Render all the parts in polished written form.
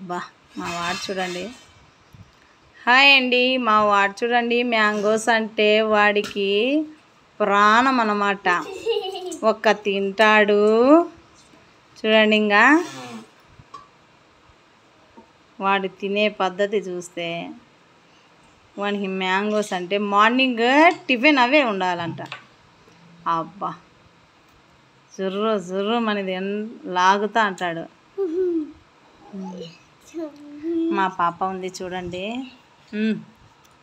బా మా వాడు చూడండి. హాయ్ అండి, మా వాడు చూడండి. మ్యాంగోస్ అంటే వాడికి ప్రాణం అన్నమాట. ఒక్క తింటాడు చూడండి. ఇంకా వాడు తినే పద్ధతి చూస్తే వానికి మ్యాంగోస్ అంటే మార్నింగ్ టిఫిన్ అవే ఉండాలంట. అబ్బా జుర్రు జుర్రు మనది లాగుతా అంటాడు. మా పాప ఉంది చూడండి.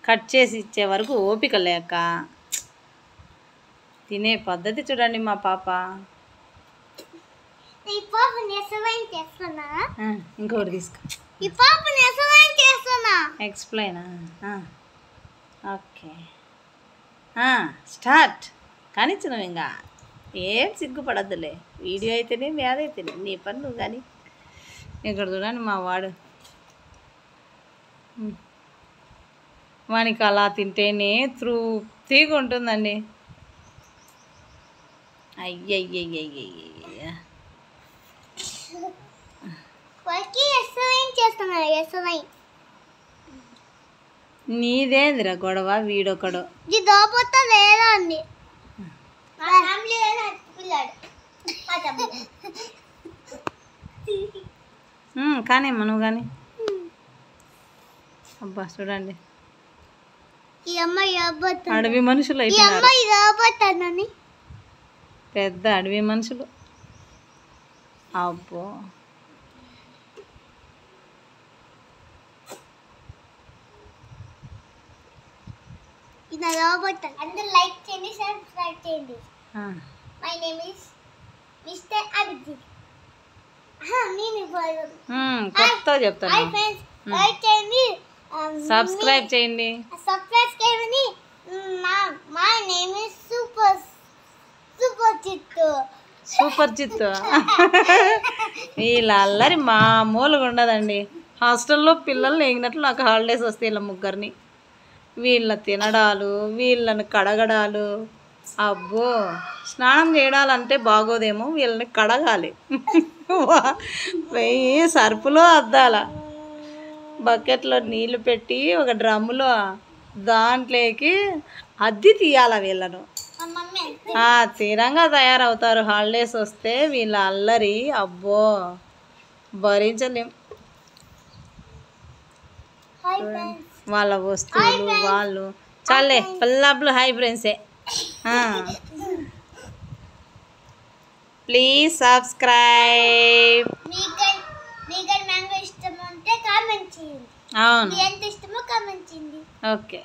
కట్ చేసి ఇచ్చే వరకు ఓపిక లేక తినే పద్ధతి చూడండి మా పాప. ఇంకొకటి తీసుకో. ఎక్స్ప్లెయిన్. ఓకే స్టార్ట్ కానిచ్చినావు. ఇంకా ఏం సిగ్గుపడద్దులే. వీడియో అయితేనే వ్యాధైతేనే నీ పని నువ్వు. కానీ ఇక్కడ చూడండి మా వాడు. వానికి అలా తింటేనే తృప్తిగా ఉంటుందండి. అయ్యయ్యయ్యయ్య నీదేందిరా గొడవ? వీడొకడు కానీ నువ్వు కానీ. అబ్బా చూడండి, అడవి మనుషులు అయిపోయినారు. పెద్ద అడవి మనుషులు. అబ్బో అందరూ లైక్ చేయండి, సబ్స్క్రైబ్ చేయండి. My name is mister Abhijit. కొత్త చెప్తాను. లైక్ చేయండి, సబ్స్క్రైబ్ చేయండి. My name is super Chittu. Super Chittu. వీళ్ళ అల్లరి మామూలుగా ఉండదండి. హాస్టల్లో పిల్లల్ని ఎగినట్లు నాకు హాలిడేస్ వస్తాయి. వీళ్ళ ముగ్గురిని, వీళ్ళ తినడాలు, వీళ్ళని కడగడాలు. అబ్బో స్నానం చేయడాలంటే బాగోదేమో, వీళ్ళని కడగాలి. వెయ్యి సర్పులో అద్దాల బకెట్లో నీళ్లు పెట్టి ఒక డ్రమ్ములో దాంట్లోకి అద్ది తీయాల వీళ్ళను. తీరంగా తయారవుతారు. హాలిడేస్ వస్తే వీళ్ళ అల్లరి అబ్బో భరించలేం. వాళ్ళ వస్తువులు వాళ్ళు చాలే పల్లాపులు. హై ఫ్రెండ్సే. Please subscribe. మ్యాంగో ఇష్టం ఉంటే కామెంట్ చేయండి. అవును, ఎంత ఇష్టమో కామెంట్ చేయండి. ఓకే.